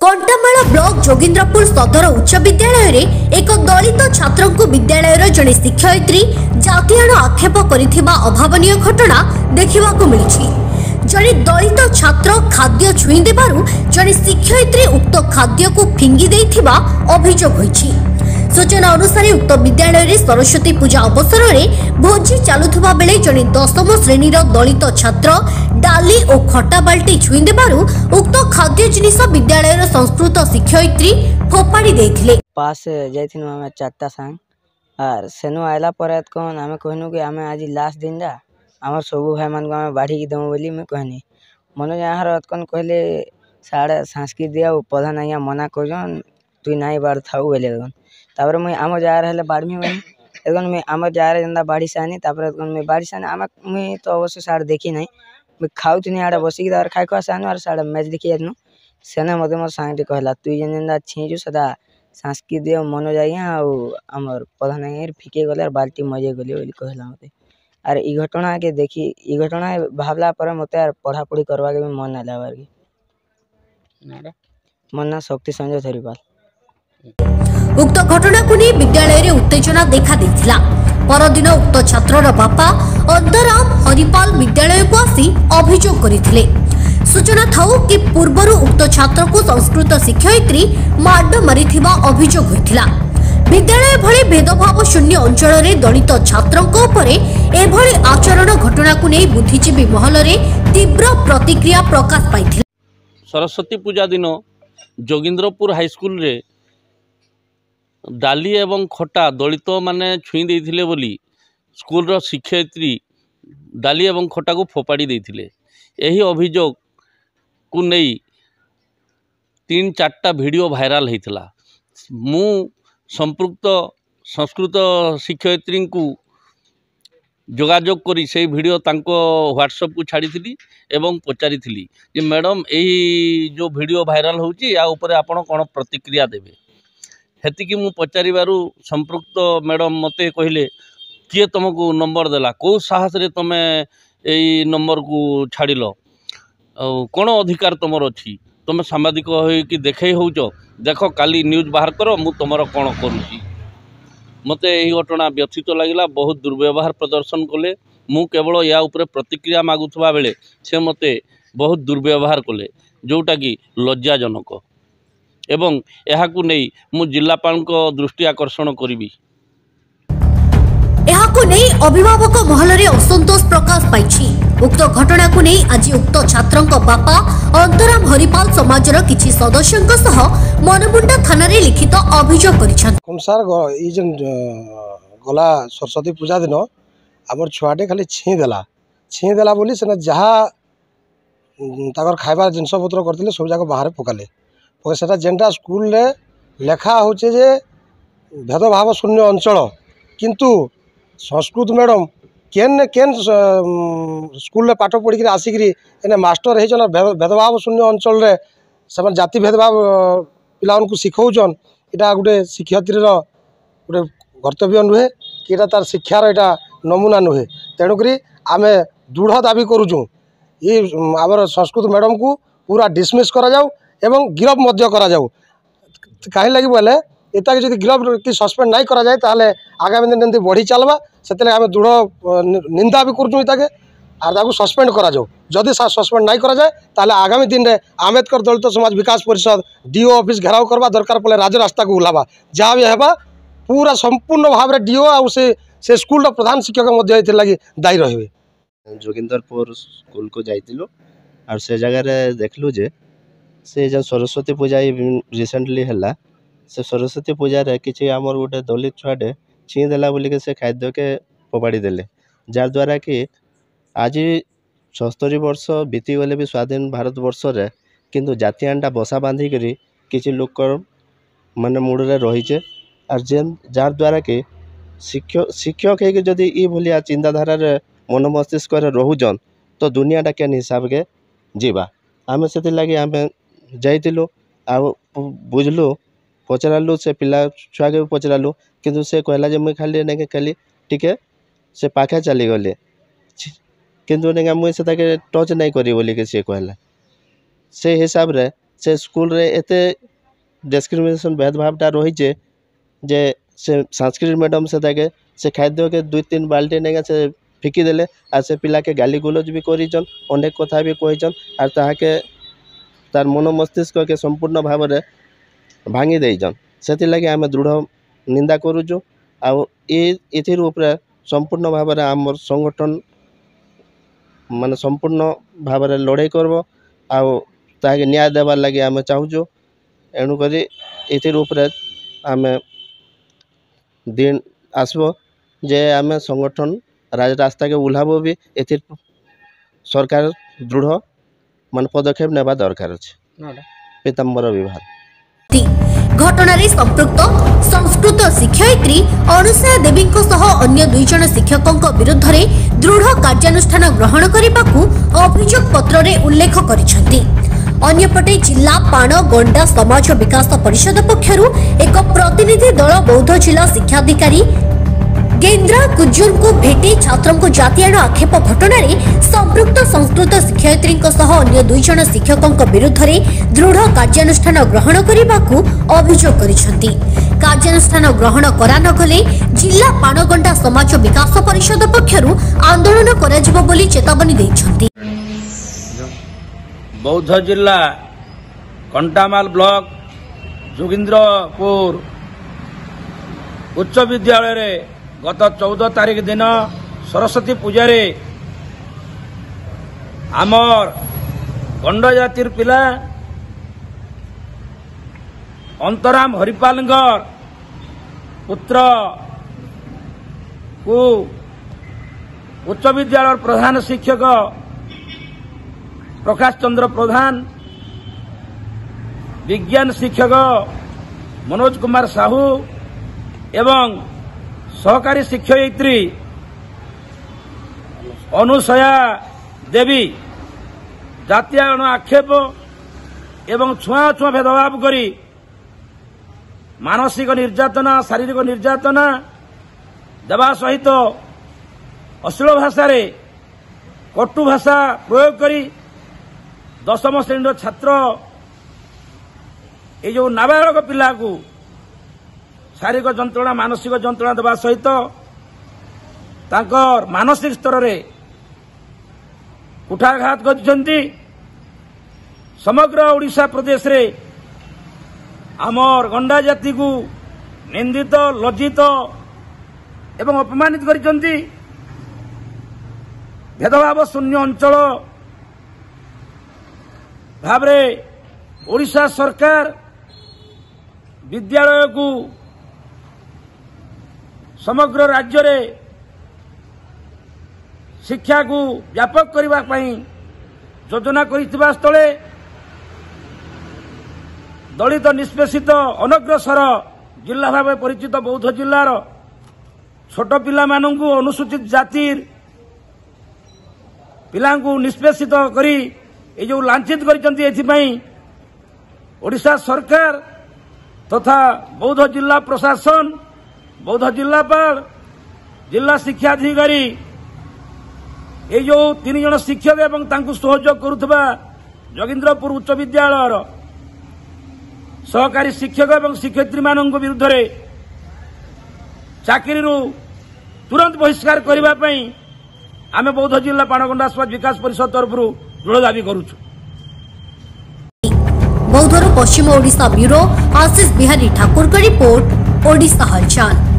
Kantamal block जोगिंद्रपुर सदर उच्च विद्यालय रे एक दलित छात्र को विद्यालय जड़े शिक्षयित्री जातिआण आक्षेप करिथिबा अभावनीय घटना देखा मिली। जड़े दलित छात्र खाद्य छुई देबारु जड़े शिक्षयित्री उक्त खाद्य को फिंगी देथिबा अभियोग होईछि। सूचना अनुसार उक्त विद्यालय रे सरस्वती पूजा अवसर में भोजी चलुवा बेले जड़े 10म श्रेणीर दलित छात्र डाली और खटा बाल्टी छुई देबारु उक्त खाद्य जिनिस विद्यालय संस्कृत शिक्षयित्री फोपाड़ी देथिले। पास जाइथिनु हमें चारटा संग आर सेनु आइला पर कोन हमें कहनु कि हमें आज लास्ट दिन दा हमर सब भाई मान को हमें बाढ़ी की दमु बोली मैं कहनी मन यहाँ कोन कहले साड़े सांस्कृतिक दिया प्रधान आज्ञा मना करजन तु नाई बाढ़ थाऊ बोले तापर मुई आम जार हेले बाढ़मी बनी एगन मैं आम जार जेंदा बाढ़ी सानी तापर एगन मैं बाढ़ी सानी आम मुई तो अवश्य साड़ देखी नहीं मैं खाऊनी आड़े बसिक तार खाई खुआ सानु और साड़े मैच देखी जानु सेने मते मोर सांगटी कहला तु जेंदा छीजु सदा सांस्कृतिक मन जाइया आमर प्रधान आज्ञा फिके गले बाल्टी मजे गली बोली कहला मते आर ई घटना के देखी ई घटना भावला पर मते आर पढ़ा पढ़ी करवा के मन ना लावार के मन ना शक्ति संजय धरीपाल। उक्त घटना को नहीं विद्यालय रे उत्तेजना देखा देथिला। परदिन उक्त छात्रर बापा अंतराम हरिपाल विद्यालय को आसी अभियोग करिथिले। सूचना थाउ कि पूर्वरु उक्त छात्र को संस्कृत शिक्षयित्री माड मारिथिबा अभियोग होइथिला। विद्यालय भली भेदभाव शून्य अंचल रे दलित छात्रक उपरे एभली आचरण घटना को नहीं बुद्धिजीवी महल रे तीव्र प्रतिक्रिया प्रकाश पाइथिला। सरस्वती पूजा दिन जोगिंद्रपुर हाईस्कूल रे डाली एवं खटा दलित माने छुई देइथिले बोली स्कूल रो शिक्षयित्री डाली एवं खटा को फोपाड़ी देइथिले। एही अभियोग को नहीं 3-4टा वीडियो भाइराल होइथिला। मु संपृक्त संस्कृत शिक्षयित्री को जोगाजोग करी से वीडियो तांको व्हाट्सएप को छाड़ी एवं पचारि जे मैडम यही जो वीडियो भाइराल होची या ऊपर आपण कोन प्रतिक्रिया देबे हेतिकी मु पचारिबारु संपृक्त मैडम मते कहले किए तुमको नंबर देला कौ साहस रे तमे एई नंबर को छाड़िल कौन अधिकार तुमर अच्छी तुम सांबादिक कि देखई होच देख काली न्यूज बाहर कर मु तुमर कौन करुची मते यही घटना व्यथित लगिला। बहुत दुर्व्यवहार प्रदर्शन कले मु केवल या उपरे प्रतिक्रिया मागुथबा बेले से मते बहुत दुर्व्यवहार कले जोटा कि लज्जाजनक एवं यह नहीं मु जिलापाल को दृष्टि आकर्षण करी। नहीं अभिभावक महल रे असंतोष प्रकाश पाइछि। उक्त घटना को नहीं आज उक्त छात्रक बापा अंतराम हरिपाल समाजर किछि सदस्यक सह मनमुंडा थाना रे लिखित अभियोग करिछन। अनुसार ई जन गला सरस्वती पूजा दिन हमर छुआटे खाली छी देला बोली सेना जहा ताकर खाइबार जिनस पत्र करथिले सब जाक बाहर पकाले पके सेटा जेनटा स्कूल रे लेखा होचे जे भेदभाव शून्य अंचल किंतु संस्कृत मैडम केन केन स्कूल रे पाठ पढ़ी आसिक एने मास्टर होचन भेदभाव शून्य अंचल रे से जाति भेदभाव पिला को शिखौचन इटा गोटे शिक्षयित्री गोटे कर्तव्य नुहे कि तार शिक्षार यहाँ नमूना नुहे तेणुक आम दृढ़ दाबी करुचु ये आमर संस्कृत मैडम को पूरा डिसमिस करा जाऊ एवं गिरफ मध्य करा जाऊ कहीं लगी बोले इतना कि गिरफ कि सस्पेंड नहीं करा जाए ताहले आगामी दिन एमती बढ़ी चलवा से आम दृढ़ निंदा भी करुचु इताके आर ताकू सस्पेंड करा जाऊ जदि सस्पेंड नहीं करा जाए ताहले आगामी दिन में आम्बेडकर दलित समाज विकास परिषद डीओ ऑफिस घेराव करवा दरकार पड़े राजरास्ता को उलावा जहाँ भी है पूरा संपूर्ण भाव में डीओ आ से स्कूल प्रधान शिक्षक लगी दायी रहे। जोगिंदरपुर स्कूल को जाइलु और से जगह देखलु जे से जो सरस्वती पूजा रिसेंटली है से सरस्वती पूजा रे किसी आमर गोटे दलित छुआटे छी देला बोली के से खाद्य के फोपाड़ी देले जार द्वारा कि आज 76 वर्ष बीती गले भी स्वाधीन भारत वर्ष रे किंतु जाति आंटा बसा बांधी करी किसी लोक माने मुड़े रहीचे और जेन जार द्वारा कि शिक्षक है जदि ई भलिया चिंताधारा रे मन मस्तिष्क रोचन तो दुनियाटा केन हिसाब के जीवा आम से लगे आम जाइलु आ बुझलु पचरालु से पिला छुआ के पचरालु किंतु से कहला जे मुई खाली नहीं खाली टिके से पाखे चली गले किंतु नहीं मुई से टच नहीं करी बोली के से कहला से हिसाब रे से स्कूल रे एते डिस्क्रिमिनेशन भेदभावटा रही जे से संस्कृत मैडम से ताके से खाद्य के 2-3 बाल्टी नेगा से फिकी देले आ से पिला के गाली गुलज भी करिछन अनेक कथा भी कहिछन आर ताहाके तार मन मस्तिष्क के संपूर्ण भाव में भांगी देइछन सेति लागि आमे दृढ़ निंदा करूछु आ एथिर ऊपर संपूर्ण भाव में आमर संगठन माने संपूर्ण भाव में लड़ाई करब आ ताके न्याय देवार लगी आमे चाहूछु एणु करी एथिर ऊपर आमे दिन आसबो जे आमे संगठन राजरास्ता के उल्हाबो भी एथिर सरकार दृढ़ मान पदक्षेप नेबा दरकार अछि पीताम्बर विभाग घटनारे संपृक्त संस्कृत शिक्षयित्री अनुसया देवी अन्य 2 जन शिक्षकों विरुद्ध में दृढ़ कार्यानुष्ठान ग्रहण करने अभियोग पत्र में उल्लेख करिसेंती। अन्यपटे जिला पाण गंडा समाज विकास परिषद पक्षरु एक प्रतिनिधि दल बौद्ध जिला शिक्षाधिकारी गेंद्रा कुजुर को भेटी छात्रों को जातियाण आक्षेप घटना संपृक्त संस्कृत शिक्षयित्री अन्य 2 जन शिक्षकों विरुद्ध में दृढ़ कार्यानुष्ठान ग्रहण करने अभियोग करिसेंती। कार्यानुष्ठान ग्रहण करा नगले जिला पाणगंडा समाज विकास परिषद पक्षरु आंदोलन कराजिबो बोली चेतावनी दैछंती। बौद्ध जिला कंटामाल ब्लॉक जोगिंद्रपुर उच्च विद्यालय रे गत 14 तारीख दिन सरस्वती पूजा रे आमर गंड जातिर पिला अंतराम हरिपालंगर पुत्र को उच्च विद्यालय प्रधान शिक्षक प्रकाश चंद्र प्रधान विज्ञान शिक्षक मनोज कुमार साहू एवं सहकारी शिक्षयित्री अनुसया देवी जातीयण आक्षेप एवं छुआछुआ भेदभाव करी मानसिक निर्यातना शारीरिक निर्यातना देवा सहित अश्लील भाषा रे कटु भाषा प्रयोग करी 10म श्रेणी छात्र ये जो नाबालक पिला को शारीरिक जंत्रणा मानसिक जंत्रणा देवा सहित तांकर मानसिक स्तर रे कुठाघात करछंती। समग्र ओडिशा प्रदेश रे आमर गंडा जाति को निंदित लज्जित एवं अपमानित करछंती। भेदभाव शून्य अंचल भावरे ओडिशा सरकार विद्यालय को समग्र राज्य रे शिक्षा को व्यापक करबा पई योजना करिथिबा स्थले दलित निष्पेषित अनग्रसर जिला भाव परिचित बौद्ध जिलार छोट पिला मानू अनुसूचित जातिर पिला निष्पेषित करी ये जो लांछित करिसंती एथिपई ओडिशा सरकार तथा बौद्ध जिला प्रशासन बौद्ध जिलापाल जिला शिक्षाधिकारी ये जो 3 जन शिक्षक एवं तांकु सहयोग करुथबा जोगिंद्रपुर उच्च विद्यालय सहकारी शिक्षक एवं शिक्षयित्री मानक विरुद्ध रे चाकरी तुरंत बहिष्कार करबा पई आमे बौद्ध जिला पाणगंडा समाज विकास परिषद तरफ दृढ़ दाबी करूछु। बौद्धर पश्चिम ओडिशा ब्यूरो आशीष बिहारी ठाकुर का रिपोर्ट ओडिशा हलचल।